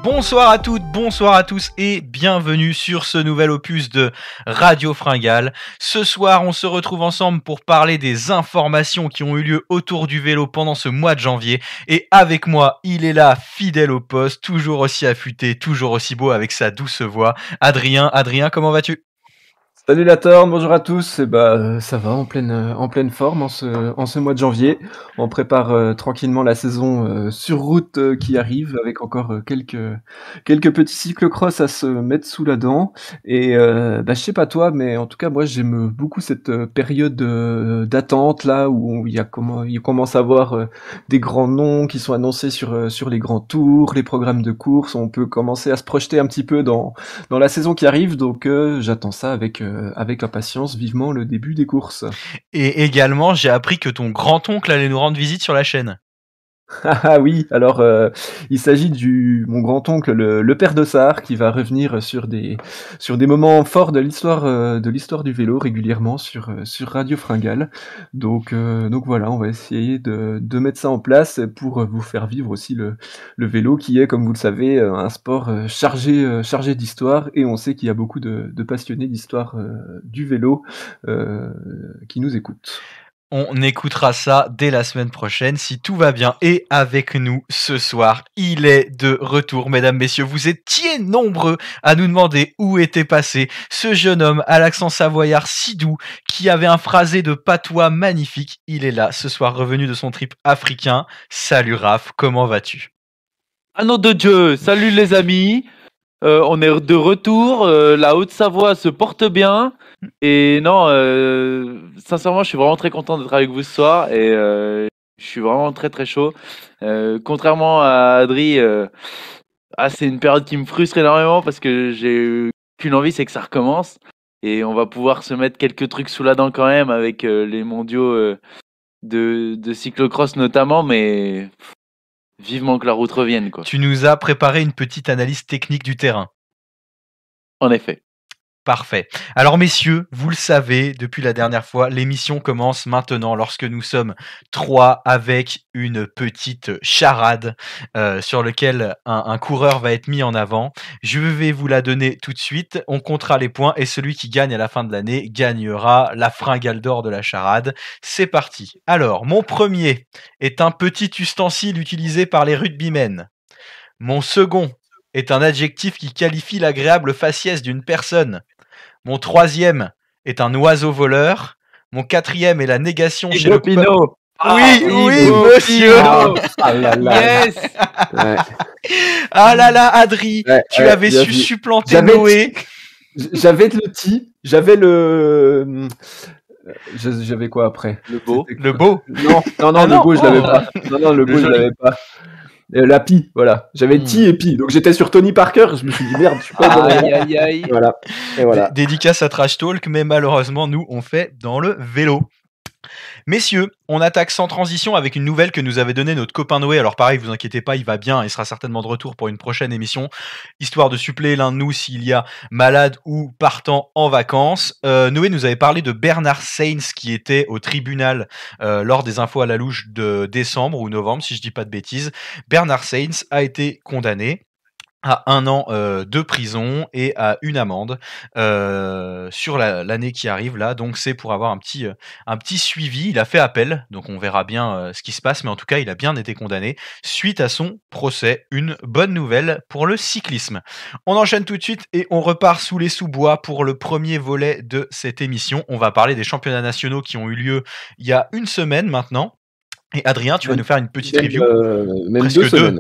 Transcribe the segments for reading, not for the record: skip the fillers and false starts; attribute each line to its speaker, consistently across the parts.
Speaker 1: Bonsoir à toutes, bonsoir à tous et bienvenue sur ce nouvel opus de Radio Fringale. Ce soir, on se retrouve ensemble pour parler des informations qui ont eu lieu autour du vélo pendant ce mois de janvier. Et avec moi, il est là, fidèle au poste, toujours aussi affûté, toujours aussi beau avec sa douce voix. Adrien, comment vas-tu ?
Speaker 2: Salut la Torne, bonjour à tous. Ça va en pleine forme en ce mois de janvier. On prépare tranquillement la saison sur route qui arrive avec encore quelques petits cyclocross à se mettre sous la dent. Et je sais pas toi, mais en tout cas moi j'aime beaucoup cette période d'attente là où il commence à avoir des grands noms qui sont annoncés sur les grands tours, les programmes de course. On peut commencer à se projeter un petit peu dans la saison qui arrive, donc j'attends ça avec impatience, vivement le début des courses.
Speaker 1: Et également, j'ai appris que ton grand-oncle allait nous rendre visite sur la chaîne.
Speaker 2: Ah oui, alors il s'agit mon grand-oncle, le père de Sahar, qui va revenir sur des moments forts de l'histoire du vélo régulièrement sur Radio Fringale. Donc voilà, on va essayer de mettre ça en place pour vous faire vivre aussi le vélo, qui est, comme vous le savez, un sport chargé d'histoire, et on sait qu'il y a beaucoup de passionnés d'histoire du vélo qui nous écoutent.
Speaker 1: On écoutera ça dès la semaine prochaine si tout va bien. Et avec nous ce soir, il est de retour, mesdames, messieurs. Vous étiez nombreux à nous demander où était passé ce jeune homme à l'accent savoyard si doux qui avait un phrasé de patois magnifique. Il est là ce soir, revenu de son trip africain. Salut Raph, comment vas-tu ?
Speaker 3: Ah nom de Dieu, salut les amis. On est de retour, la Haute-Savoie se porte bien et non, sincèrement je suis vraiment très content d'être avec vous ce soir et je suis vraiment très très chaud. Contrairement à Adri, c'est une période qui me frustre énormément parce que j'ai qu'une envie, c'est que ça recommence et on va pouvoir se mettre quelques trucs sous la dent quand même avec les mondiaux de cyclocross notamment, mais vivement que la route revienne, quoi.
Speaker 1: Tu nous as préparé une petite analyse technique du terrain.
Speaker 3: En effet.
Speaker 1: Parfait. Alors messieurs, vous le savez, depuis la dernière fois, l'émission commence maintenant lorsque nous sommes trois avec une petite charade sur laquelle un coureur va être mis en avant. Je vais vous la donner tout de suite. On comptera les points et celui qui gagne à la fin de l'année gagnera la fringale d'or de la charade. C'est parti. Alors, mon premier est un petit ustensile utilisé par les rugbymen. Mon second est un adjectif qui qualifie l'agréable faciès d'une personne. Mon troisième est un oiseau voleur. Mon quatrième est la négation chez le peuple. Oui, monsieur.
Speaker 3: Yes.
Speaker 2: Ouais.
Speaker 1: Ah là là, Adri, tu avais su supplanter Noé.
Speaker 2: J'avais le ti, j'avais j'avais quoi après ?
Speaker 1: Le beau.
Speaker 2: Non, le beau je l'avais pas. Non, le beau je l'avais pas. La Pi, voilà. J'avais Ti et Pi. Donc j'étais sur Tony Parker. Je me suis dit merde, je suis pas
Speaker 3: aïe.
Speaker 2: Voilà. Et voilà.
Speaker 1: Dédicace à Trash Talk, mais malheureusement, nous, on fait dans le vélo. Messieurs, on attaque sans transition avec une nouvelle que nous avait donnée notre copain Noé. Alors pareil, vous inquiétez pas, il va bien, il sera certainement de retour pour une prochaine émission, histoire de suppléer l'un de nous s'il y a malade ou partant en vacances. Noé nous avait parlé de Bernard Sainz qui était au tribunal lors des infos à la louche de décembre ou novembre, si je dis pas de bêtises. Bernard Sainz a été condamné à 1 an de prison et à une amende sur l'année qui arrive là. Donc c'est pour avoir un petit suivi. Il a fait appel, donc on verra bien ce qui se passe, mais en tout cas il a bien été condamné suite à son procès. Une bonne nouvelle pour le cyclisme. On enchaîne tout de suite et on repart sous les sous-bois pour le premier volet de cette émission. On va parler des championnats nationaux qui ont eu lieu il y a une semaine maintenant. Et Adrien, tu vas nous faire une petite review,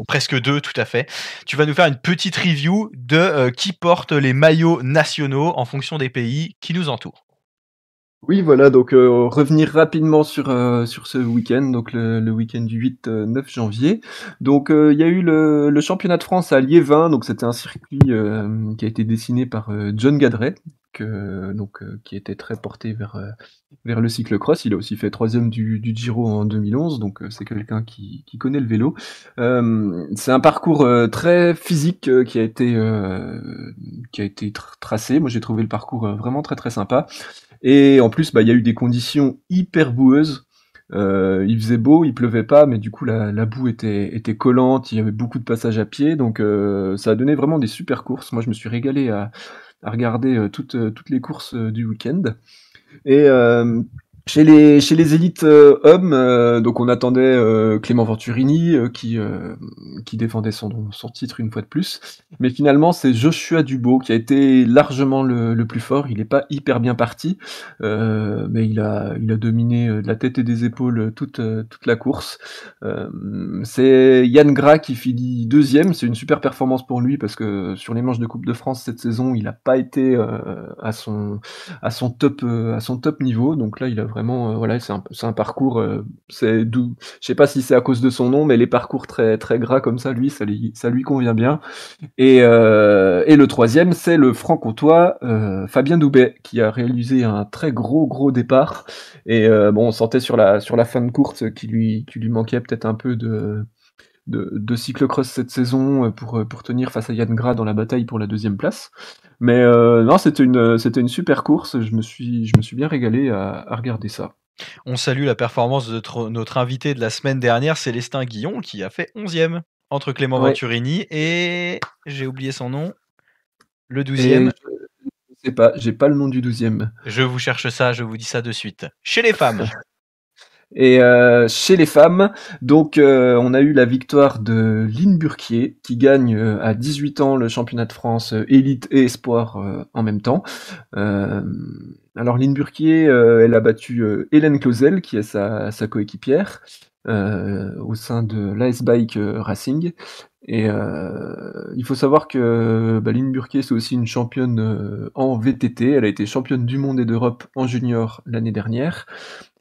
Speaker 1: presque deux, tout à fait. Tu vas nous faire une petite review de qui porte les maillots nationaux en fonction des pays qui nous entourent.
Speaker 2: Oui, voilà, donc revenir rapidement sur ce week-end, donc le week-end du 8-9 janvier. Donc il y a eu le championnat de France à Liévin, donc c'était un circuit qui a été dessiné par John Gadret, qui était très porté vers le cyclocross. Il a aussi fait 3e du Giro en 2011, donc c'est quelqu'un qui connaît le vélo. C'est un parcours très physique qui a été tracé. Moi j'ai trouvé le parcours vraiment très très sympa. Et en plus, il y a eu des conditions hyper boueuses. Il faisait beau, il pleuvait pas, mais du coup la boue était collante, il y avait beaucoup de passages à pied, donc ça a donné vraiment des super courses. Moi, je me suis régalé à regarder toutes les courses du week-end. Et chez les élites hommes, donc on attendait Clément Venturini qui défendait son titre une fois de plus. Mais finalement, c'est Joshua Dubos qui a été largement le plus fort. Il n'est pas hyper bien parti, mais il a dominé de la tête et des épaules toute la course. C'est Yann Gras qui finit deuxième. C'est une super performance pour lui parce que sur les manches de Coupe de France cette saison, il n'a pas été à son top niveau. Donc là, il a vraiment voilà, c'est un parcours. Je sais pas si c'est à cause de son nom, mais les parcours très très gras comme ça, lui, ça lui convient bien. Et le troisième, c'est le franc-comtois Fabien Doubet qui a réalisé un très gros départ. Et bon, on sentait sur la fin de course qu'il lui manquait peut-être un peu de cyclocross cette saison pour tenir face à Yann Gras dans la bataille pour la deuxième place. Mais non, c'était une super course. Je me suis bien régalé à regarder ça.
Speaker 1: On salue la performance de notre invité de la semaine dernière, Célestin Guillon, qui a fait 11e entre Clément
Speaker 2: Ouais.
Speaker 1: Venturini et j'ai oublié son nom, le
Speaker 2: Et
Speaker 1: 12e.
Speaker 2: je sais pas, j'ai pas le nom du 12e.
Speaker 1: Je vous cherche ça, je vous dis ça de suite. Chez les femmes.
Speaker 2: Et chez les femmes, donc on a eu la victoire de Line Burquier qui gagne à 18 ans le championnat de France élite et espoir en même temps. Alors Line Burquier, elle a battu Hélène Clausel qui est sa coéquipière au sein de l'AS Bike Racing. Et il faut savoir que Line Burquier c'est aussi une championne en VTT. Elle a été championne du monde et d'Europe en junior l'année dernière.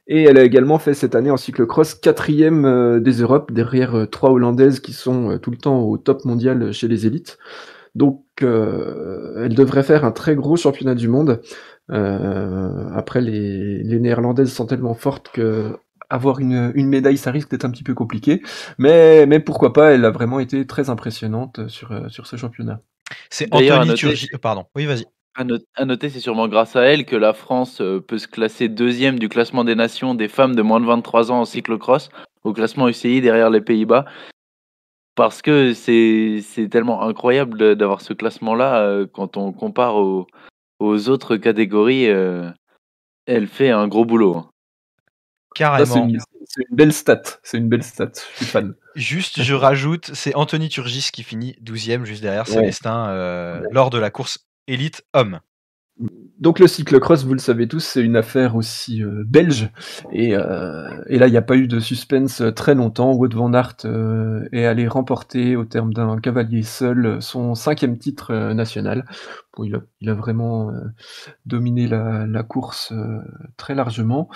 Speaker 2: Et elle a également fait cette année en cyclocross 4e des Europes, derrière 3 Hollandaises qui sont tout le temps au top mondial chez les élites. Donc elle devrait faire un très gros championnat du monde. Après, les Néerlandaises sont tellement fortes que avoir une médaille, ça risque d'être un petit peu compliqué. Mais pourquoi pas, elle a vraiment été très impressionnante sur ce championnat.
Speaker 1: C'est
Speaker 3: D'ailleurs, à
Speaker 1: Anthony
Speaker 3: noter,
Speaker 1: Turgi. Pardon, oui, vas-y.
Speaker 3: à noter, c'est sûrement grâce à elle que la France peut se classer deuxième du classement des nations des femmes de moins de 23 ans en cyclocross, au classement UCI derrière les Pays-Bas. Parce que c'est tellement incroyable d'avoir ce classement-là quand on compare aux autres catégories. Elle fait un gros boulot.
Speaker 2: Ça,
Speaker 1: Carrément.
Speaker 2: c'est une belle stat. C'est une belle stat. Je suis fan.
Speaker 1: Juste, je rajoute, c'est Anthony Turgis qui finit 12e juste derrière
Speaker 2: Ouais.
Speaker 1: Célestin lors de la course élite homme.
Speaker 2: Donc le cyclocross, vous le savez tous, c'est une affaire aussi belge. Et là, il n'y a pas eu de suspense très longtemps. Wout van Aert est allé remporter, au terme d'un cavalier seul, son 5e titre national. Bon, il a vraiment dominé la course très largement.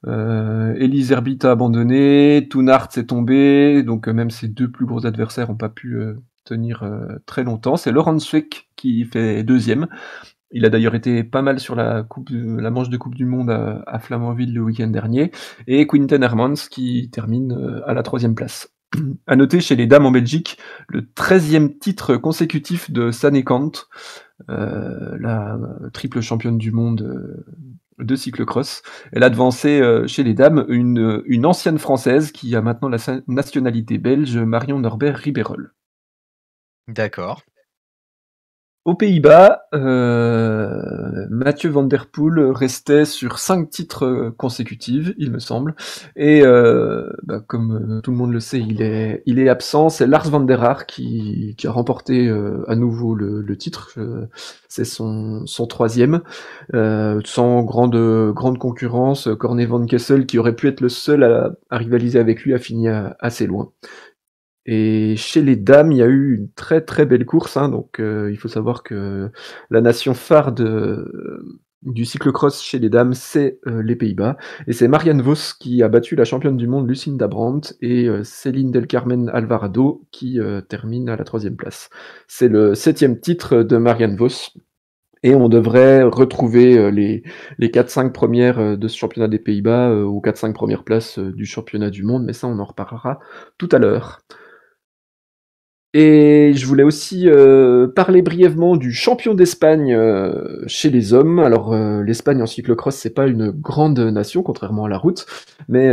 Speaker 2: Elise Herbit a abandonné, Toon Aert s'est tombé, donc même ses deux plus gros adversaires n'ont pas pu tenir très longtemps. C'est Laurent Sweeck qui fait 2e. Il a d'ailleurs été pas mal sur la manche de Coupe du Monde à Flamanville le week-end dernier. Et Quinten Hermans qui termine à la 3e place. À noter chez les dames en Belgique, le 13e titre consécutif de Sanne Kant, la triple championne du monde de cyclocross. Elle a devancé chez les dames une ancienne française qui a maintenant la nationalité belge, Marion Norbert Ribeyrol.
Speaker 1: D'accord.
Speaker 2: Aux Pays-Bas, Mathieu van der Poel restait sur 5 titres consécutifs, il me semble. Et comme tout le monde le sait, il est absent. C'est Lars van der Haar qui a remporté à nouveau le titre. C'est son 3e. Sans grande concurrence. Corné van Kessel, qui aurait pu être le seul à rivaliser avec lui, a fini assez loin. Et chez les dames, il y a eu une très très belle course, hein, donc il faut savoir que la nation phare du cyclocross chez les dames, c'est les Pays-Bas. Et c'est Marianne Vos qui a battu la championne du monde Lucinda Brandt et Céline Del Carmen Alvarado qui termine à la 3e place. C'est le 7e titre de Marianne Vos. Et on devrait retrouver les 4-5 premières de ce championnat des Pays-Bas aux 4-5 premières places du championnat du monde, mais ça on en reparlera tout à l'heure. Et je voulais aussi parler brièvement du champion d'Espagne chez les hommes. Alors l'Espagne en cyclocross, c'est pas une grande nation, contrairement à la route, mais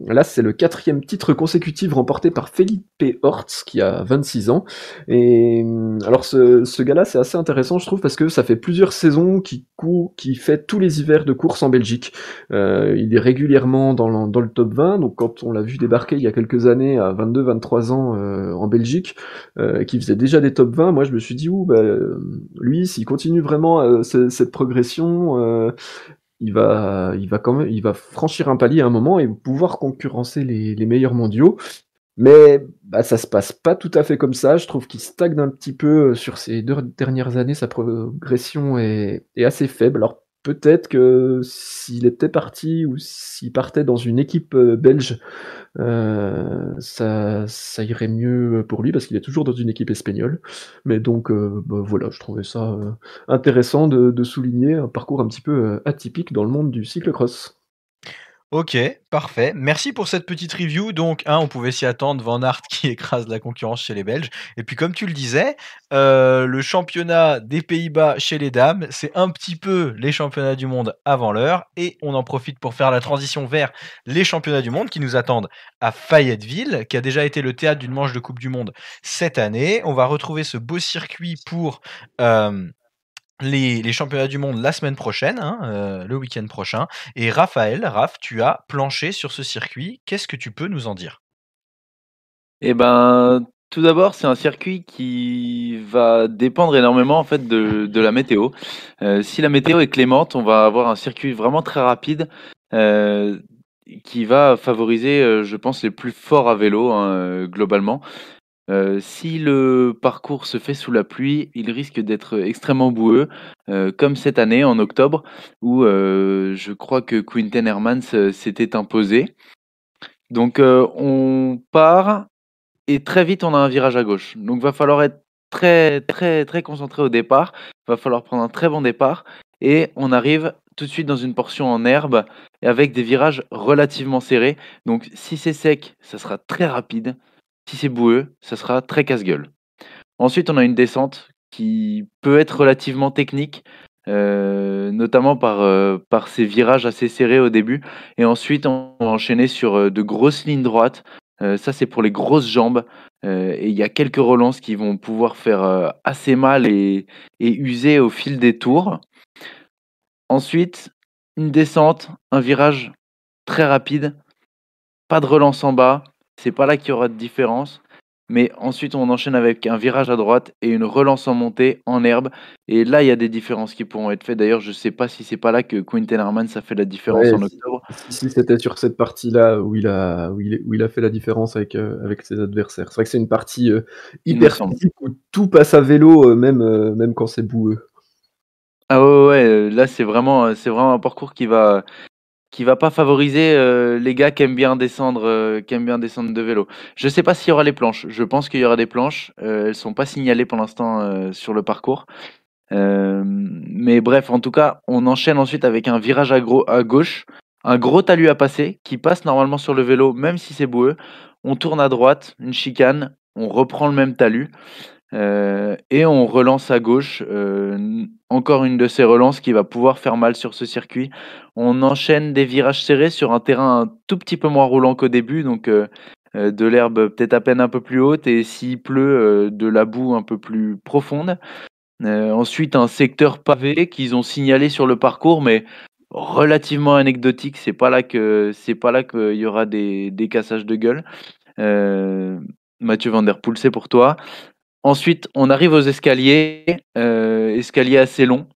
Speaker 2: là c'est le 4e titre consécutif remporté par Felipe Orts, qui a 26 ans. Et alors ce gars-là, c'est assez intéressant, je trouve, parce que ça fait plusieurs saisons qu'il fait tous les hivers de course en Belgique. Il est régulièrement dans le top 20, donc quand on l'a vu débarquer il y a quelques années à 22-23 ans en Belgique, qui faisait déjà des top 20, moi je me suis dit, lui, s'il continue vraiment cette progression, il va franchir un palier à un moment et pouvoir concurrencer les meilleurs mondiaux. Mais ça se passe pas tout à fait comme ça. Je trouve qu'il stagne un petit peu sur ces 2 dernières années. Sa progression est assez faible. Alors peut-être que s'il était parti ou s'il partait dans une équipe belge, ça irait mieux pour lui parce qu'il est toujours dans une équipe espagnole. Mais donc voilà, je trouvais ça intéressant de souligner un parcours un petit peu atypique dans le monde du cyclocross.
Speaker 1: Ok, parfait. Merci pour cette petite review. Donc, on pouvait s'y attendre, Van Aert qui écrase la concurrence chez les Belges. Et puis, comme tu le disais, le championnat des Pays-Bas chez les dames, c'est un petit peu les championnats du monde avant l'heure. Et on en profite pour faire la transition vers les championnats du monde qui nous attendent à Fayetteville, qui a déjà été le théâtre d'une manche de Coupe du Monde cette année. On va retrouver ce beau circuit pour les championnats du monde la semaine prochaine, le week-end prochain. Et Raph, tu as planché sur ce circuit. Qu'est-ce que tu peux nous en dire?
Speaker 3: Eh ben, tout d'abord, c'est un circuit qui va dépendre énormément en fait de la météo. Si la météo est clémente, on va avoir un circuit vraiment très rapide euh, qui va favoriser, je pense, les plus forts à vélo globalement. Si le parcours se fait sous la pluie, il risque d'être extrêmement boueux, comme cette année en octobre, où je crois que Quinten Hermans s'était imposé. Donc on part et très vite on a un virage à gauche. Donc va falloir être très très très concentré au départ. Va falloir prendre un très bon départ et on arrive tout de suite dans une portion en herbe et avec des virages relativement serrés. Donc si c'est sec, ça sera très rapide. Si c'est boueux, ça sera très casse-gueule. Ensuite, on a une descente qui peut être relativement technique, notamment par ces virages assez serrés au début. Et ensuite, on va enchaîner sur de grosses lignes droites. Ça, c'est pour les grosses jambes. Et il y a quelques relances qui vont pouvoir faire assez mal et user au fil des tours. Ensuite, une descente, un virage très rapide, pas de relance en bas. C'est pas là qu'il y aura de différence. Mais ensuite, on enchaîne avec un virage à droite et une relance en montée en herbe. Et là, il y a des différences qui pourront être faites. D'ailleurs, je ne sais pas si c'est pas là que Quinten Hermans a fait la différence
Speaker 2: Ouais,
Speaker 3: en octobre.
Speaker 2: si c'était sur cette partie-là où il a fait la différence avec ses adversaires. C'est vrai que c'est une partie
Speaker 3: Il me
Speaker 2: hyper
Speaker 3: semble.
Speaker 2: physique où tout passe à vélo, même quand c'est boueux.
Speaker 3: Ah ouais, là, c'est vraiment un parcours qui va pas favoriser les gars qui aiment bien descendre de vélo. Je sais pas s'il y aura les planches. Je pense qu'il y aura des planches. Elles sont pas signalées pour l'instant sur le parcours. Mais bref, en tout cas, on enchaîne ensuite avec un virage à gauche, un gros talus à passer qui passe normalement sur le vélo, même si c'est boueux. On tourne à droite, une chicane, on reprend le même talus et on relance à gauche. Encore une de ces relances qui va pouvoir faire mal sur ce circuit. On enchaîne des virages serrés sur un terrain un tout petit peu moins roulant qu'au début, donc de l'herbe peut-être à peine un peu plus haute et s'il pleut, de la boue un peu plus profonde. Ensuite, un secteur pavé qu'ils ont signalé sur le parcours, mais relativement anecdotique. C'est pas là qu'il y aura des cassages de gueule. Euh, Mathieu Van Der Poel, c'est pour toi. Ensuite, on arrive aux escaliers, escaliers assez longs.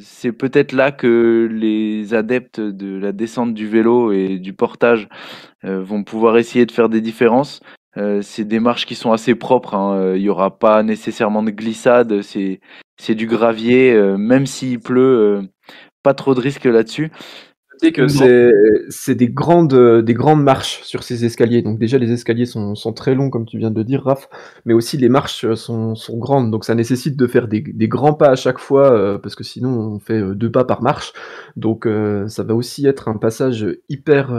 Speaker 3: C'est peut-être là que les adeptes de la descente du vélo et du portage vont pouvoir essayer de faire des différences. C'est des marches qui sont assez propres, hein. Il n'y aura pas nécessairement de glissade. C'est du gravier, même s'il pleut, pas trop de risques là-dessus.
Speaker 2: Notez que
Speaker 3: Une grande-
Speaker 2: c'est des grandes marches sur ces escaliers. Donc déjà, les escaliers sont très longs, comme tu viens de le dire, Raph, mais aussi les marches sont grandes. Donc ça nécessite de faire des grands pas à chaque fois, parce que sinon on fait 2 pas par marche. Donc ça va aussi être un passage hyper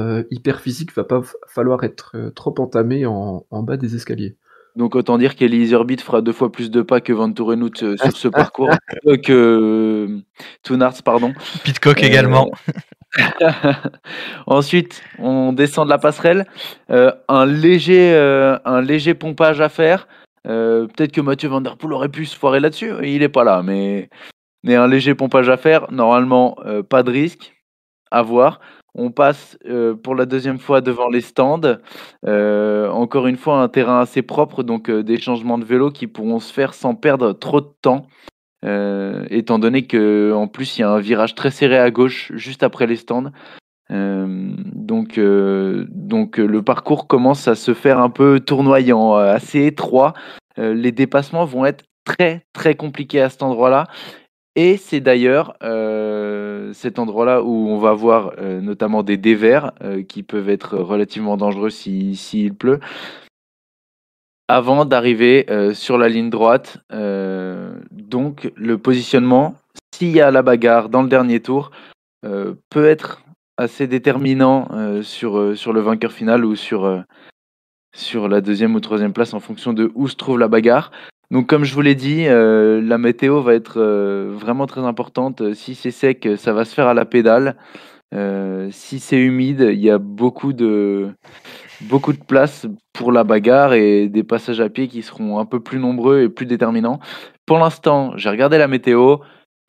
Speaker 2: physique. Va pas falloir être trop entamé en bas des escaliers.
Speaker 3: Donc autant dire qu'Eli Iserbyt fera 2 fois plus de pas que Van Torenhout sur ce parcours, que Toon Aerts, pardon.
Speaker 1: Pidcock également.
Speaker 3: Ensuite, on descend de la passerelle. Un léger pompage à faire. Peut-être que Mathieu Van Der Poel aurait pu se foirer là-dessus. Il n'est pas là, mais un léger pompage à faire. Normalement, pas de risque. À voir. On passe pour la deuxième fois devant les stands. Encore une fois, un terrain assez propre, donc des changements de vélo qui pourront se faire sans perdre trop de temps. Étant donné qu'en plus il y a un virage très serré à gauche juste après les stands. Donc le parcours commence à se faire un peu tournoyant, assez étroit. Les dépassements vont être très très compliqués à cet endroit-là. Et c'est d'ailleurs cet endroit-là où on va voir notamment des dévers qui peuvent être relativement dangereux s'il pleut. Avant d'arriver sur la ligne droite. Donc le positionnement, s'il y a la bagarre dans le dernier tour, peut être assez déterminant sur le vainqueur final ou sur la deuxième ou troisième place en fonction de où se trouve la bagarre. Donc comme je vous l'ai dit, la météo va être vraiment très importante. Si c'est sec, ça va se faire à la pédale. Si c'est humide, il y a beaucoup de place pour la bagarre et des passages à pied qui seront un peu plus nombreux et plus déterminants. Pour l'instant, j'ai regardé la météo.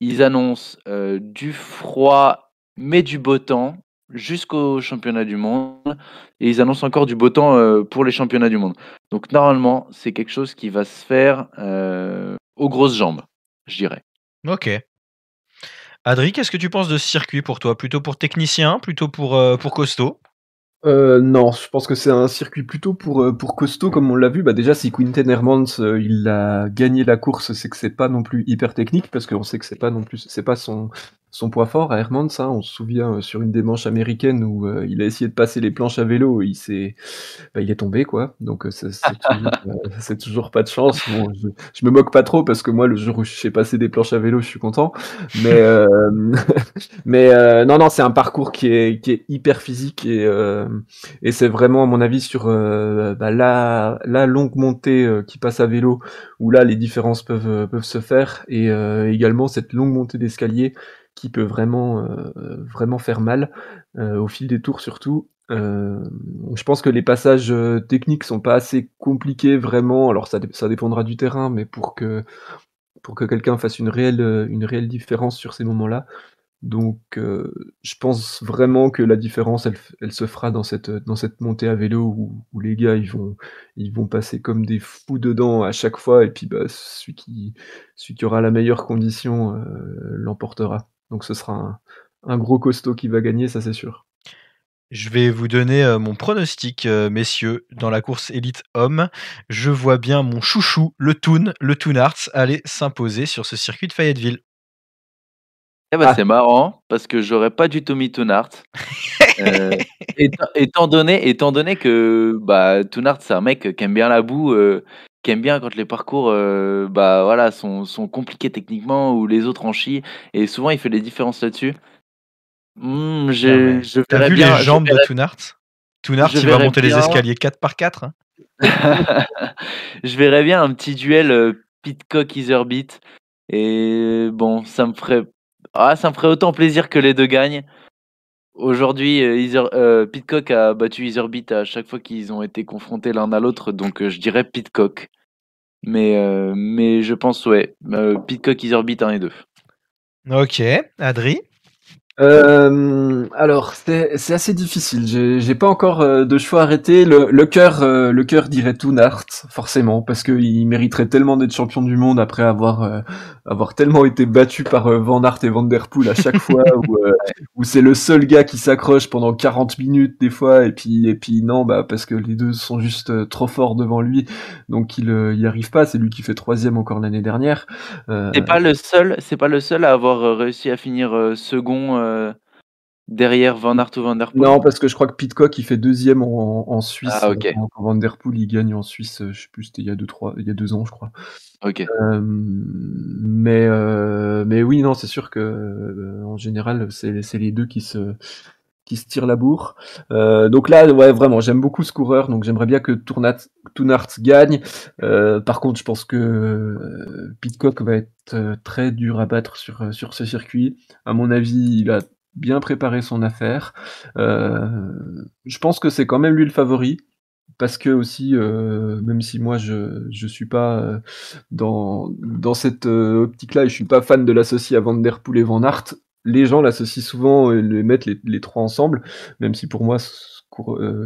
Speaker 3: Ils annoncent du froid mais du beau temps jusqu'au championnat du monde. Et ils annoncent encore du beau temps pour les championnats du monde. Donc normalement, c'est quelque chose qui va se faire aux grosses jambes, je dirais.
Speaker 1: Ok. Adri, qu'est-ce que tu penses de ce circuit pour toi? Plutôt pour technicien, plutôt pour costaud?
Speaker 2: Non, je pense que c'est un circuit plutôt pour costaud, comme on l'a vu. Bah, déjà, si Quinten Hermans, il a gagné la course, c'est que c'est pas non plus hyper technique, parce qu'on sait que c'est pas son point fort à Hermans, hein. On se souvient sur une des manches américaines où il a essayé de passer les planches à vélo, il est tombé, quoi. Donc c'est toujours pas de chance. Bon, je me moque pas trop parce que moi, le jour où je sais passer des planches à vélo, je suis content. Mais non, c'est un parcours qui est hyper physique et c'est vraiment à mon avis sur la longue montée qui passe à vélo où là les différences peuvent se faire et également cette longue montée d'escalier qui peut vraiment vraiment faire mal au fil des tours surtout. Je pense que les passages techniques sont pas assez compliqués vraiment. Alors ça dépendra du terrain, mais pour que quelqu'un fasse une réelle différence sur ces moments-là. Donc, je pense vraiment que la différence, elle se fera dans cette montée à vélo où les gars, ils vont passer comme des fous dedans à chaque fois et puis, bah, celui qui aura la meilleure condition, l'emportera. Donc ce sera un gros costaud qui va gagner, ça c'est sûr.
Speaker 1: Je vais vous donner mon pronostic, messieurs, dans la course élite homme. Je vois bien mon chouchou, le Toon Aerts, aller s'imposer sur ce circuit de Fayetteville.
Speaker 3: Eh ben,
Speaker 2: Ah.
Speaker 3: c'est marrant parce que j'aurais pas du tout mis Toon Aerts. Étant donné que Toon Aerts, c'est un mec qui aime bien la boue, qui aime bien quand les parcours voilà, sont compliqués techniquement ou les autres en chient et souvent il fait des différences là-dessus.
Speaker 1: Non, mais
Speaker 3: Je
Speaker 1: t'as
Speaker 3: verrais
Speaker 1: vu
Speaker 3: bien
Speaker 1: les jambes de Toon Aerts? Toon Aerts,
Speaker 3: je
Speaker 1: il va
Speaker 3: verrais
Speaker 1: monter les
Speaker 3: bien
Speaker 1: escaliers 4 par 4, hein.
Speaker 3: je verrais bien un petit duel Pidcock-Iserbyt et bon, ça me ferait autant plaisir que les 2 gagnent. Aujourd'hui, Pidcock a battu Iserbyt à chaque fois qu'ils ont été confrontés l'un à l'autre, donc je dirais Pidcock. Mais je pense, ouais, Pidcock, Iserbyt 1 et 2.
Speaker 1: Ok, Adri?
Speaker 2: Alors c'est assez difficile. J'ai pas encore de choix arrêté. Le cœur dirait Toon Aerts, forcément, parce qu'il mériterait tellement d'être champion du monde après avoir tellement été battu par Van Aert et Van Der Poel à chaque fois, où c'est le seul gars qui s'accroche pendant 40 minutes des fois, et puis non, bah parce que les deux sont juste trop forts devant lui, donc il y arrive pas. C'est lui qui fait 3e encore l'année dernière.
Speaker 3: C'est pas le seul à avoir réussi à finir second derrière Van Aert ou Van Der Poel?
Speaker 2: Non, parce que je crois que Pidcock, il fait 2e en Suisse,
Speaker 3: Ah, OK.
Speaker 2: quand Van Der Poel, il gagne en Suisse, je sais plus, c'était il y a 2 ans, je crois.
Speaker 3: OK.
Speaker 2: Mais oui, non, c'est sûr que, en général, c'est les 2 qui se qui se tire la bourre. Donc là, ouais, vraiment, j'aime beaucoup ce coureur, donc j'aimerais bien que Toonart gagne. Par contre, je pense que Pidcock va être très dur à battre sur ce circuit. À mon avis, il a bien préparé son affaire. Je pense que c'est quand même lui le favori. Parce que aussi, même si moi je suis pas dans cette optique-là et je suis pas fan de l'associer à Van Der Poel et Van Aert, les gens l'associent souvent et les mettent les trois ensemble, même si pour moi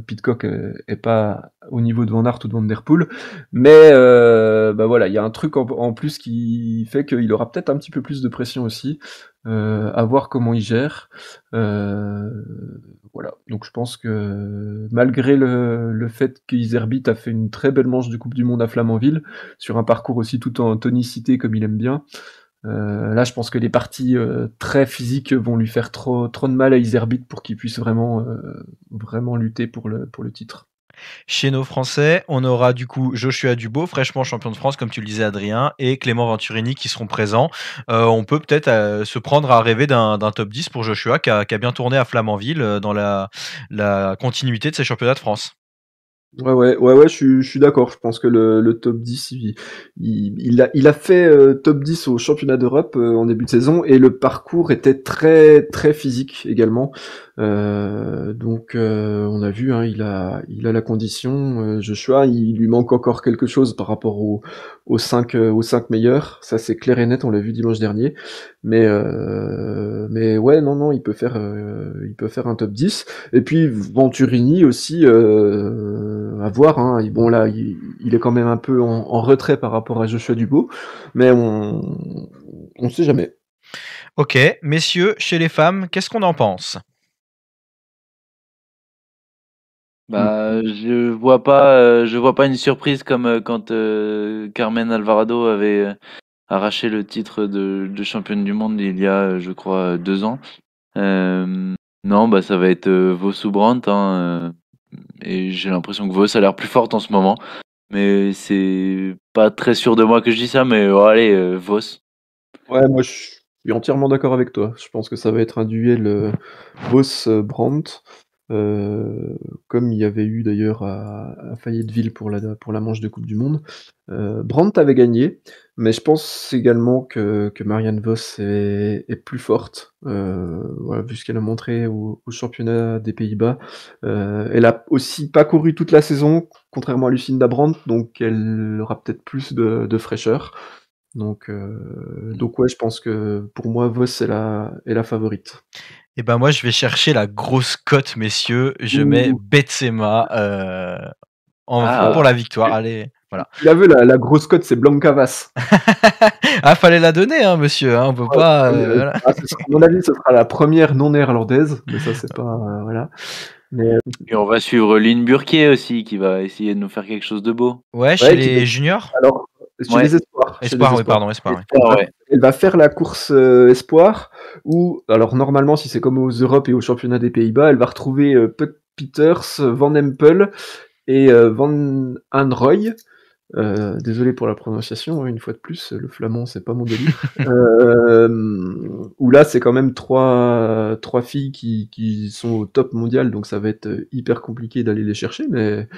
Speaker 2: Pidcock est pas au niveau de Van Aert ou de Van Der Poel. Mais bah voilà, il y a un truc en plus qui fait qu'il aura peut-être un petit peu plus de pression aussi, à voir comment il gère. Voilà, donc je pense que malgré le fait qu'Iserbyt a fait une très belle manche de Coupe du Monde à Flamanville, sur un parcours aussi tout en tonicité comme il aime bien, là je pense que les parties très physiques vont lui faire trop de mal à Iserbyt pour qu'il puisse vraiment lutter pour le titre.
Speaker 1: Chez nos Français, on aura du coup Joshua Dubo, fraîchement champion de France, comme tu le disais Adrien, et Clément Venturini qui seront présents. On peut peut-être se prendre à rêver d'un top 10 pour Joshua qui a bien tourné à Flamanville dans la continuité de ses championnats de France.
Speaker 2: Ouais, je suis d'accord. Je pense que le top 10, il a fait top 10 au championnat d'Europe en début de saison et le parcours était très très physique également. Donc on a vu, hein, il a la condition. Joshua, il lui manque encore quelque chose par rapport aux 5 meilleurs. Ça c'est clair et net. On l'a vu dimanche dernier. Mais ouais, non, il peut faire un top 10. Et puis Venturini aussi. À voir, hein. Bon là, il est quand même un peu en retrait par rapport à Joshua Dubo, mais on sait jamais.
Speaker 1: Ok, messieurs, chez les femmes, qu'est-ce qu'on en pense?
Speaker 3: Bah, je vois pas une surprise comme quand Carmen Alvarado avait arraché le titre de championne du monde il y a, je crois, 2 ans. Non, bah ça va être Vos ou Brandt, hein, et j'ai l'impression que Vos a l'air plus forte en ce moment. Mais c'est pas très sûr de moi que je dis ça, mais allez, Vos.
Speaker 2: Ouais, moi je suis entièrement d'accord avec toi. Je pense que ça va être un duel Vos-Brandt, comme il y avait eu d'ailleurs à Fayetteville pour la manche de Coupe du Monde. Brandt avait gagné, mais je pense également que Marianne Vos est plus forte, voilà, vu ce qu'elle a montré au championnat des Pays-Bas. Elle a aussi pas couru toute la saison, contrairement à Lucinda Brandt, donc elle aura peut-être plus de fraîcheur. Donc ouais, je pense que pour moi, Vos est la favorite.
Speaker 1: Et ben moi, je vais chercher la grosse cote, messieurs. Je mets Betsema pour la victoire. Allez, voilà.
Speaker 2: Tu l'as vu, la grosse cote, c'est Blanca Vas.
Speaker 1: Ah, fallait la donner, hein, monsieur. Hein, on peut pas. Voilà.
Speaker 2: À mon avis, ce sera la première non néerlandaise, mais ça, c'est pas voilà. Mais
Speaker 3: Et on va suivre Lynn Burkier aussi, qui va essayer de nous faire quelque chose de beau.
Speaker 1: Ouais, chez les juniors.
Speaker 2: Alors, chez les espoirs.
Speaker 1: Espoir, oui, pardon, espoir.
Speaker 3: Ouais.
Speaker 2: Elle va faire la course espoir, où, alors normalement, si c'est comme aux Europes et aux championnats des Pays-Bas, elle va retrouver Puck Peters, Van Empel et Van Anrooy. Désolé pour la prononciation, hein, une fois de plus, le flamand c'est pas mon délire. Où là c'est quand même trois filles qui sont au top mondial, donc ça va être hyper compliqué d'aller les chercher, mais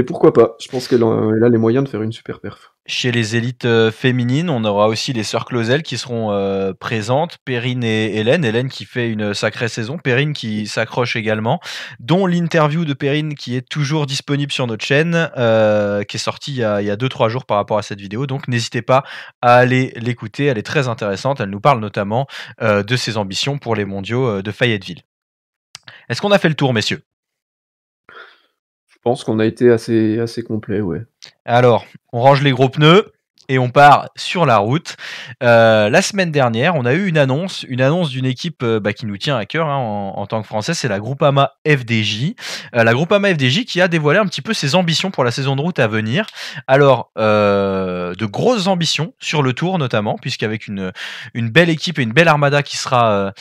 Speaker 2: pourquoi pas. Je pense qu'elle a les moyens de faire une super perf.
Speaker 1: Chez les élites féminines, on aura aussi les sœurs Clausel qui seront présentes, Perrine et Hélène. Hélène qui fait une sacrée saison, Perrine qui s'accroche également, dont l'interview de Perrine qui est toujours disponible sur notre chaîne, qui est sortie il y a 2-3 jours par rapport à cette vidéo. Donc n'hésitez pas à aller l'écouter, elle est très intéressante. Elle nous parle notamment de ses ambitions pour les mondiaux de Fayetteville. Est-ce qu'on a fait le tour, messieurs?
Speaker 2: Je pense qu'on a été assez complet, ouais.
Speaker 1: Alors, on range les gros pneus et on part sur la route. La semaine dernière, on a eu une annonce d'une équipe qui nous tient à cœur, hein, en tant que Français, c'est la Groupama FDJ. La Groupama FDJ qui a dévoilé un petit peu ses ambitions pour la saison de route à venir. Alors, de grosses ambitions sur le Tour notamment, puisqu'avec une belle équipe et une belle armada qui sera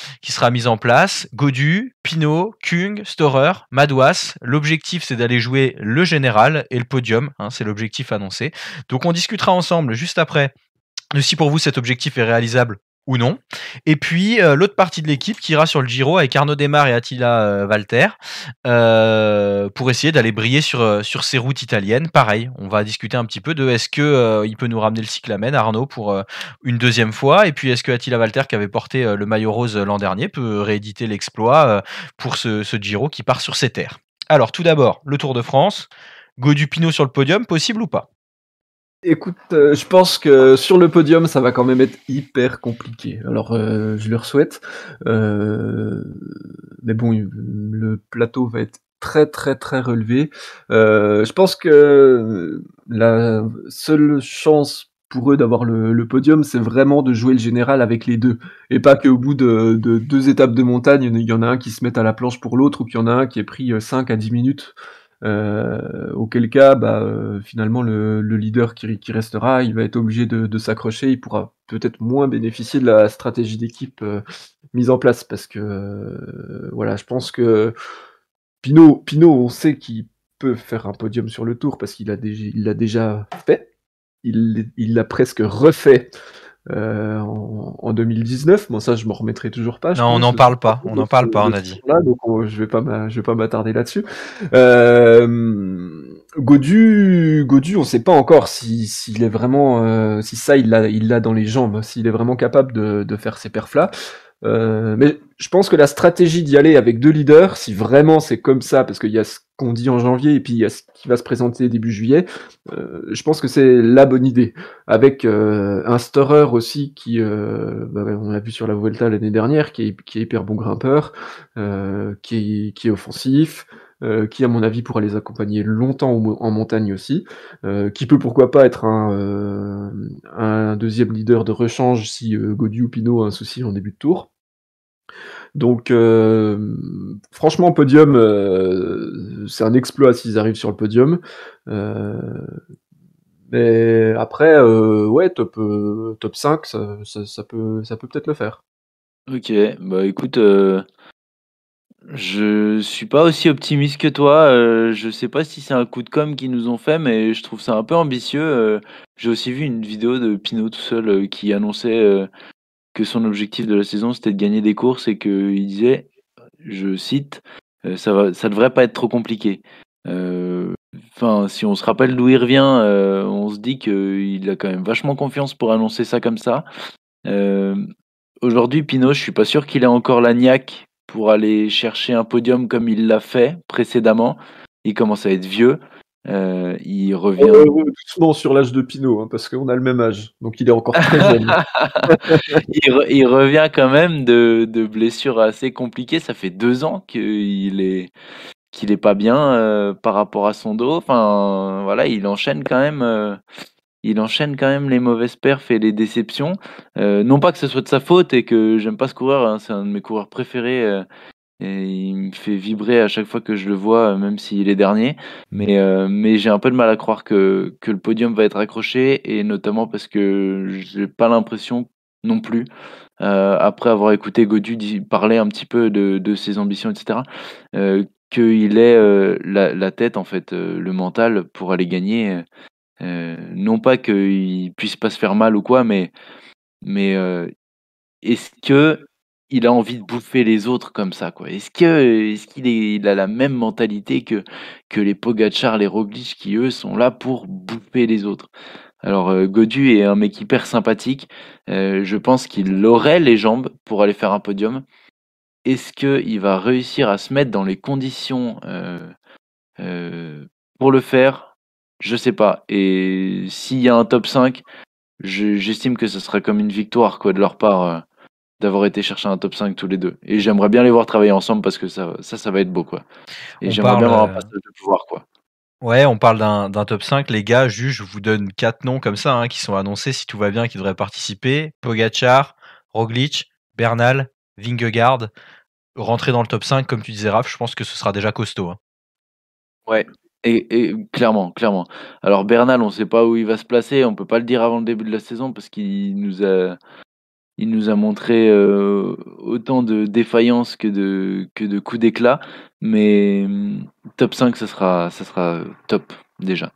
Speaker 1: mise en place. Gaudu, Pinot, Kung, Storer, Madouas. L'objectif, c'est d'aller jouer le général et le podium, hein, c'est l'objectif annoncé. Donc on discutera ensemble juste après de si pour vous cet objectif est réalisable ou non. Et puis l'autre partie de l'équipe qui ira sur le Giro avec Arnaud Démare et Attila Valter pour essayer d'aller briller sur ces routes italiennes. Pareil, on va discuter un petit peu de est-ce que il peut nous ramener le cyclamen, Arnaud, pour une deuxième fois. Et puis est-ce que Attila Valter, qui avait porté le maillot rose l'an dernier, peut rééditer l'exploit pour ce Giro qui part sur ses terres. Alors tout d'abord, le Tour de France. Gaudu Pinot sur le podium, possible ou pas?
Speaker 2: Écoute, je pense que sur le podium, ça va quand même être hyper compliqué. Alors, je leur souhaite, mais bon, le plateau va être très, très, très relevé. Je pense que la seule chance pour eux d'avoir le podium, c'est vraiment de jouer le général avec les 2 et pas qu'au bout de 2 étapes de montagne, il y en a un qui se mette à la planche pour l'autre ou qu'il y en a un qui ait pris, 5 à 10 minutes. Auquel cas, finalement, le leader qui restera, il va être obligé de s'accrocher. Il pourra peut-être moins bénéficier de la stratégie d'équipe mise en place parce que voilà, je pense que Pinot, on sait qu'il peut faire un podium sur le Tour parce il l'a déjà fait. Il l'a presque refait en 2019. Moi, ça, je m'en remettrai toujours pas, je
Speaker 1: Non, on
Speaker 2: pense,
Speaker 1: n'en
Speaker 2: de
Speaker 1: parle pas. On n'en parle pas,
Speaker 2: de
Speaker 1: on
Speaker 2: ce
Speaker 1: a dit.
Speaker 2: tour-là, donc je vais pas m'attarder là-dessus. Godu, on sait pas encore s'il est vraiment, si ça, il l'a dans les jambes, s'il est vraiment capable de faire ces perfs-là. Mais je pense que la stratégie d'y aller avec 2 leaders, si vraiment c'est comme ça, parce qu'il y a ce qu'on dit en janvier et puis il y a ce qui va se présenter début juillet, je pense que c'est la bonne idée. Avec un Storer aussi qui, on l'a vu sur la Vuelta l'année dernière, qui est hyper bon grimpeur, qui est offensif, qui à mon avis pourra les accompagner longtemps en montagne aussi, qui peut pourquoi pas être un deuxième leader de rechange si Gaudu ou Pinot a un souci en début de tour. Donc franchement, podium, c'est un exploit s'ils arrivent sur le podium. Mais après, ouais, top 5, ça peut peut-être le faire.
Speaker 3: Ok, bah écoute, je suis pas aussi optimiste que toi. Je sais pas si c'est un coup de com' qu'ils nous ont fait, mais je trouve ça un peu ambitieux. J'ai aussi vu une vidéo de Pinot tout seul qui annonçait que son objectif de la saison c'était de gagner des courses et qu'il disait, je cite, ça devrait pas être trop compliqué. Enfin, si on se rappelle d'où il revient, on se dit qu'il a quand même vachement confiance pour annoncer ça comme ça. Euh, Aujourd'hui, Pinot, je suis pas sûr qu'il ait encore la niaque pour aller chercher un podium comme il l'a fait précédemment. Il commence à être vieux. Il revient.
Speaker 2: Doucement sur l'âge de Pinot, hein, parce qu'on a le même âge, donc il est encore très jeune.
Speaker 3: Il revient quand même de blessures assez compliquées. Ça fait 2 ans qu'il est pas bien par rapport à son dos. Enfin, voilà, il enchaîne quand même les mauvaises perfs et les déceptions. Non pas que ce soit de sa faute et que j'aime pas ce coureur, hein, c'est un de mes coureurs préférés. Et il me fait vibrer à chaque fois que je le vois, même s'il est dernier. Mais j'ai un peu de mal à croire que le podium va être accroché, et notamment parce que j'ai pas l'impression non plus, après avoir écouté Gaudu parler un petit peu de ses ambitions, etc., qu'il ait la tête, en fait, le mental pour aller gagner. Non pas qu'il puisse pas se faire mal ou quoi, mais est-ce que il a envie de bouffer les autres comme ça, quoi? Il a la même mentalité que les Pogačar, les Roglič qui, eux, sont là pour bouffer les autres? Alors, Gaudu est un mec hyper sympathique, je pense qu'il aurait les jambes pour aller faire un podium. Est-ce qu'il va réussir à se mettre dans les conditions, pour le faire? Je sais pas, et s'il y a un top 5, j'estime que ce serait comme une victoire, quoi, de leur part, d'avoir été chercher un top 5 tous les 2, et j'aimerais bien les voir travailler ensemble parce que ça va être beau, quoi, et
Speaker 1: On
Speaker 3: j'aimerais bien
Speaker 1: parle,
Speaker 3: avoir un passage de pouvoir, quoi.
Speaker 1: ouais, on parle d'un top 5. Les gars, juste, je vous donne 4 noms comme ça, hein, qui sont annoncés si tout va bien, qui devraient participer. Pogačar, Roglič, Bernal, Vingegaard. Rentrer dans le top 5, comme tu disais, Raph, je pense que ce sera déjà costaud, hein.
Speaker 3: Ouais, et clairement, clairement. Alors Bernal, on sait pas où il va se placer, on peut pas le dire avant le début de la saison parce qu'il nous a montré autant de défaillances que de coups d'éclat, mais top 5, ça sera top déjà.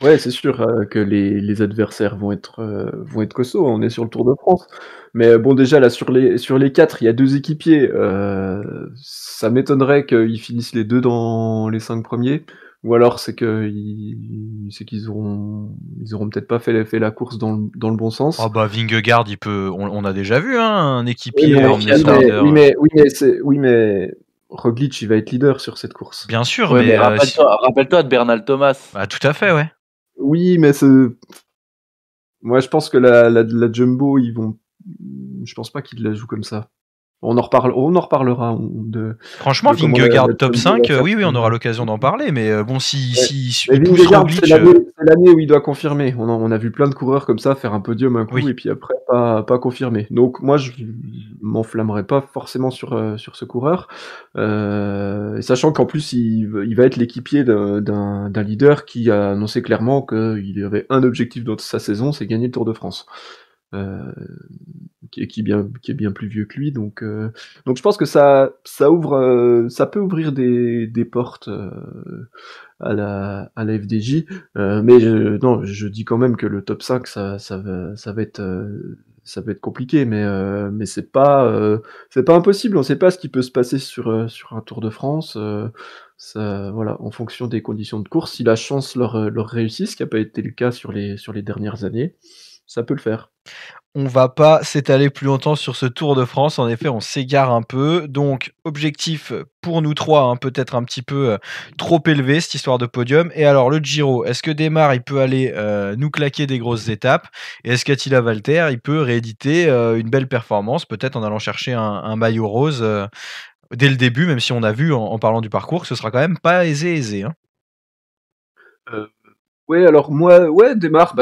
Speaker 2: Ouais, c'est sûr, que les adversaires vont être costauds. On est sur le Tour de France. Mais bon, déjà là sur les 4, il y a 2 équipiers, ça m'étonnerait qu'ils finissent les 2 dans les 5 premiers. Ou alors c'est qu'ils auront peut-être pas fait la course dans le bon
Speaker 1: Oh
Speaker 2: sens.
Speaker 1: bah Vingegaard, on a déjà vu hein, un
Speaker 2: Oui,
Speaker 1: équipier
Speaker 2: mais
Speaker 1: emmener son leader.
Speaker 2: oui, mais Roglic, il va être leader sur cette course.
Speaker 1: Bien sûr,
Speaker 3: Ouais, mais
Speaker 1: mais
Speaker 3: rappelle-toi de Bernal Thomas.
Speaker 1: bah, tout à fait, ouais.
Speaker 2: Oui, mais moi, je pense que la Jumbo, je pense pas qu'ils la jouent comme ça. On en reparlera
Speaker 1: Franchement,
Speaker 2: de comment la
Speaker 1: Vingegaard top
Speaker 2: Jumbo
Speaker 1: 5,
Speaker 2: va faire
Speaker 1: oui, on aura
Speaker 2: son-
Speaker 1: l'occasion d'en parler, mais bon, si
Speaker 2: Ouais. Mais
Speaker 1: il pousse
Speaker 2: Vingegaard,
Speaker 1: Roglic,
Speaker 2: c'est l'année où il doit confirmer. On a vu plein de coureurs comme ça faire un podium un coup
Speaker 1: oui.
Speaker 2: et puis après pas confirmer. Donc moi, je m'enflammerai pas forcément sur ce coureur, et sachant qu'en plus il va être l'équipier d'un leader qui a annoncé clairement qu'il avait un objectif dans sa saison, c'est gagner le Tour de France. Euh, qui est bien plus vieux que lui, donc je pense que ça ouvre, ça peut ouvrir des portes à la FDJ, mais non, je dis quand même que le top 5 ça va être compliqué, mais c'est pas impossible. On sait pas ce qui peut se passer sur un Tour de France. Ça, voilà, en fonction des conditions de course, si la chance leur réussit, ce qui n'a pas été le cas sur les dernières années, ça peut le faire.
Speaker 1: On va pas s'étaler plus longtemps sur ce Tour de France. En effet, on s'égare un peu. Donc, objectif pour nous trois, hein, peut-être un petit peu trop élevé, cette histoire de podium. Et alors, le Giro, est-ce que Desmar, il peut aller nous claquer des grosses étapes? Et est-ce qu'Attila Valter, il peut rééditer une belle performance, peut-être en allant chercher un maillot rose dès le début, même si on a vu en parlant du parcours que ce sera quand même pas aisé, hein.
Speaker 2: Euh, Ouais, alors moi, ouais, Desmar,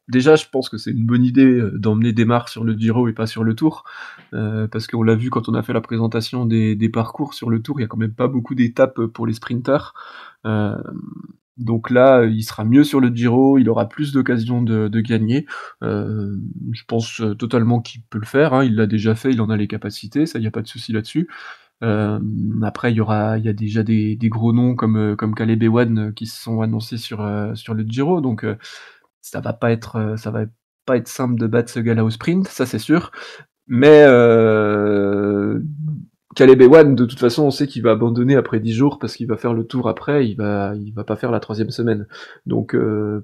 Speaker 2: déjà, je pense que c'est une bonne idée d'emmener Desmar sur le Giro et pas sur le Tour, parce qu'on l'a vu quand on a fait la présentation des parcours sur le Tour, il y a quand même pas beaucoup d'étapes pour les sprinters. Euh, donc là, il sera mieux sur le Giro, il aura plus d'occasions de gagner. Je pense totalement qu'il peut le faire, hein, il l'a déjà fait, il en a les capacités, ça, il n'y a pas de souci là-dessus. Après, il y a déjà des gros noms comme Caleb Ewan qui se sont annoncés sur le Giro, donc ça va pas être simple de battre ce gars-là au sprint, ça c'est sûr. Mais Caleb Ewan, de toute façon, on sait qu'il va abandonner après 10 jours parce qu'il va faire le tour après, il va pas faire la 3e semaine. Donc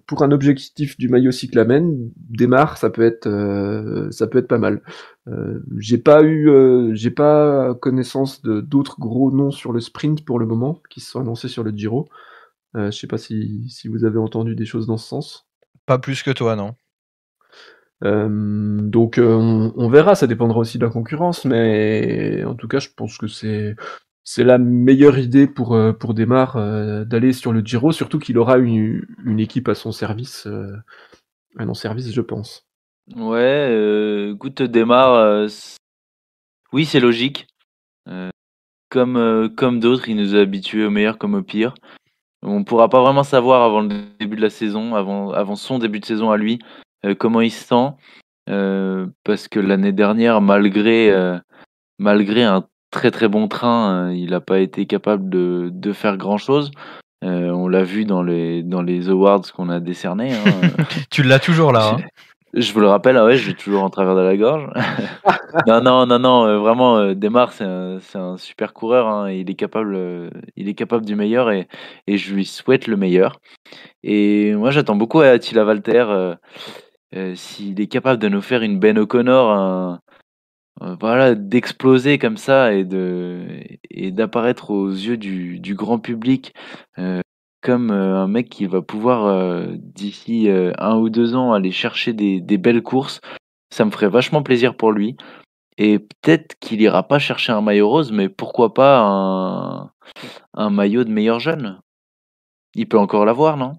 Speaker 2: pour un objectif du maillot cyclamen, démarre, ça peut être pas mal. J'ai pas connaissance d'autres gros noms sur le sprint pour le moment qui se sont annoncés sur le Giro. Je sais pas si vous avez entendu des choses dans ce sens.
Speaker 1: Pas plus que toi, non.
Speaker 2: Donc on verra, ça dépendra aussi de la concurrence, mais en tout cas, je pense que c'est la meilleure idée pour Desmar d'aller sur le Giro, surtout qu'il aura une équipe à son service, je pense.
Speaker 3: Ouais, écoute, démarre. Oui, c'est logique. Comme d'autres, il nous a habitués au meilleur comme au pire. On pourra pas vraiment savoir avant le début de la saison, avant son début de saison à lui, comment il se sent. Parce que l'année dernière, malgré un très très bon train, il n'a pas été capable de faire grand-chose. On l'a vu dans les awards qu'on a décernés, hein.
Speaker 1: Tu l'as toujours là, hein.
Speaker 3: Je vous le rappelle, ah ouais, j'ai toujours en travers de la gorge. Non, vraiment, Demar, c'est un super coureur, hein. Il est capable du meilleur et je lui souhaite le meilleur. Et moi, j'attends beaucoup à Attila Valter, s'il est capable de nous faire une Ben O'Connor, voilà, d'exploser comme ça et d'apparaître aux yeux du grand public, comme, un mec qui va pouvoir, d'ici, 1 ou 2 ans aller chercher des belles courses. Ça me ferait vachement plaisir pour lui et peut-être qu'il ira pas chercher un maillot rose, mais pourquoi pas un maillot de meilleur jeune? Il peut encore l'avoir, non?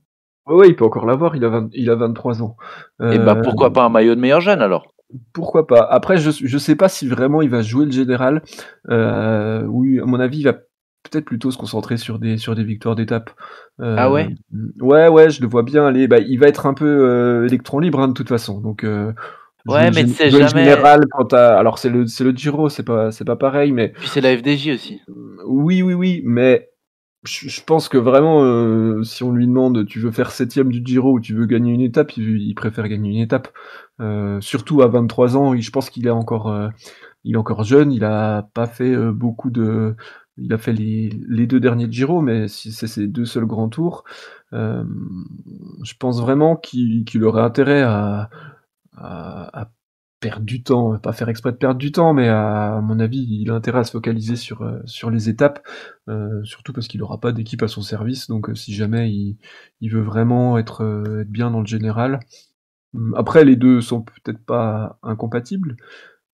Speaker 2: Ouais, il peut encore l'avoir, il a 23 ans.
Speaker 3: Et bah, pourquoi pas un maillot de meilleur jeune alors?
Speaker 2: Pourquoi pas? Après, je sais pas si vraiment il va jouer le général. Oui, à mon avis, il va peut-être plutôt se concentrer sur des victoires d'étape.
Speaker 3: Ah ouais?
Speaker 2: Ouais, je le vois bien aller. Il va être un peu électron libre hein, de toute façon. Donc
Speaker 3: Ouais, mais tu sais
Speaker 2: jouer le
Speaker 3: jamais.
Speaker 2: général alors c'est le Giro, c'est pas pareil, mais
Speaker 3: Puis c'est la FDJ aussi.
Speaker 2: oui, mais Je pense que vraiment, si on lui demande: «Tu veux faire 7e du Giro ou tu veux gagner une étape?», il préfère gagner une étape. Surtout à 23 ans, je pense il est encore jeune, il a pas fait, beaucoup de il a fait les 2 derniers Giro, mais si c'est ses 2 seuls grands tours. Hem, je pense vraiment qu'il aurait intérêt à perdre du temps, pas faire exprès de perdre du temps, mais à mon avis, il a intérêt à se focaliser sur les étapes, surtout parce qu'il aura pas d'équipe à son service, donc si jamais il veut vraiment être bien dans le général. Après les 2 sont peut-être pas incompatibles,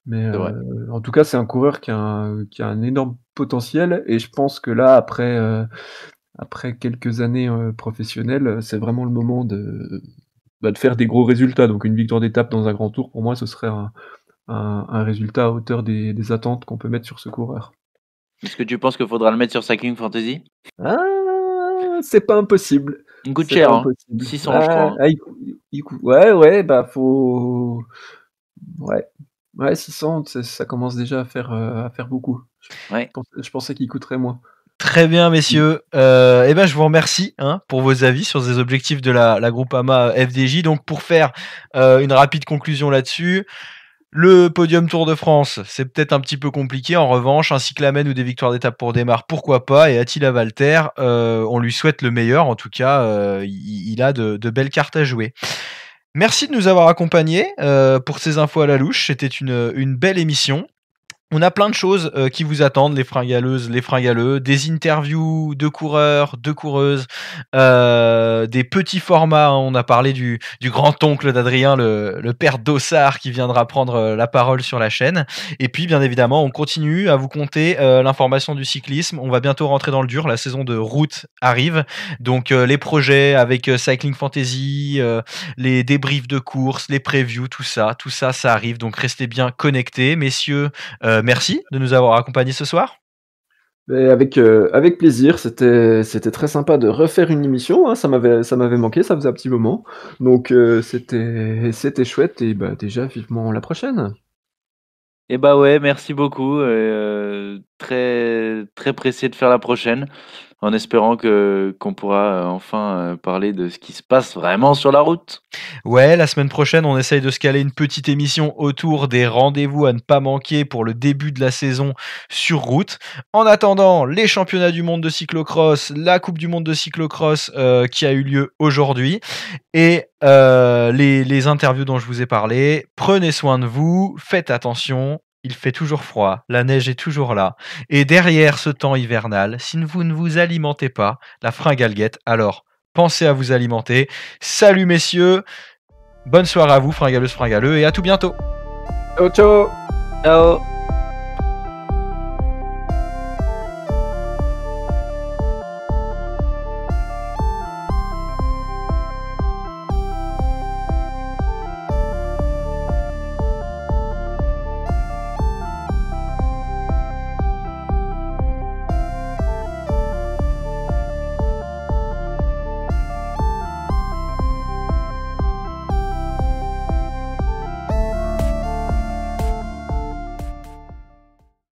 Speaker 2: mais
Speaker 3: C'est vrai.
Speaker 2: en tout cas, c'est un coureur qui a un énorme potentiel et je pense que là, après quelques années, professionnelles, c'est vraiment le moment de faire des gros résultats. Donc une victoire d'étape dans un grand tour, pour moi, ce serait un résultat à hauteur des attentes qu'on peut mettre sur ce coureur.
Speaker 3: Est-ce que tu penses qu'il faudra le mettre sur Cycling Fantasy?
Speaker 2: Ah! C'est pas impossible,
Speaker 3: Il coûte
Speaker 2: c'est pas
Speaker 3: cher, hein.
Speaker 2: impossible.
Speaker 3: 600 je
Speaker 2: Ah,
Speaker 3: crois, hein.
Speaker 2: il coûte ouais, bah, faut ouais, ouais 600, ça commence déjà à faire beaucoup.
Speaker 3: Ouais.
Speaker 2: Je pensais qu'il coûterait moins.
Speaker 1: Très bien,
Speaker 2: Mmh.
Speaker 1: messieurs. Et ben, je vous remercie hein, pour vos avis sur ces objectifs de la Groupama FDJ. Donc, pour faire une rapide conclusion là-dessus, le podium Tour de France, c'est peut-être un petit peu compliqué. En revanche, un cyclamen ou des victoires d'étape pour Démarre, pourquoi pas. Et Attila Valter, on lui souhaite le meilleur. En tout cas, il a de belles cartes à jouer. Merci de nous avoir accompagnés pour ces infos à la louche. C'était une belle émission. On a plein de choses qui vous attendent, les fringaleuses, les fringaleux, des interviews de coureurs, de coureuses, des petits formats, hein. On a parlé du grand-oncle d'Adrien, le père Dossard, qui viendra prendre la parole sur la chaîne. Et puis, bien évidemment, on continue à vous conter l'information du cyclisme. On va bientôt rentrer dans le dur, la saison de route arrive. Donc, les projets avec Cycling Fantasy, les débriefs de courses, les previews, tout ça, ça arrive. Donc, restez bien connectés. Messieurs, merci de nous avoir accompagnés ce soir.
Speaker 2: Beh, avec plaisir, c'était très sympa de refaire une émission, hein, ça m'avait manqué, ça faisait un petit moment. Donc c'était chouette et bah, déjà vivement la prochaine.
Speaker 3: Et bah, ouais, merci beaucoup et très très pressé de faire la prochaine, en espérant qu'on pourra, enfin, parler de ce qui se passe vraiment sur la route.
Speaker 1: Ouais, la semaine prochaine, on essaye de se caler une petite émission autour des rendez-vous à ne pas manquer pour le début de la saison sur route. En attendant, les championnats du monde de cyclocross, la Coupe du monde de cyclocross qui a eu lieu aujourd'hui et les interviews dont je vous ai parlé. Prenez soin de vous, faites attention. Il fait toujours froid, la neige est toujours là. Et derrière ce temps hivernal, si vous ne vous alimentez pas, la fringale guette, alors pensez à vous alimenter. Salut messieurs, bonne soirée à vous, fringaleuses, fringaleux, et à tout bientôt.
Speaker 2: Ciao, ciao!
Speaker 3: Ciao.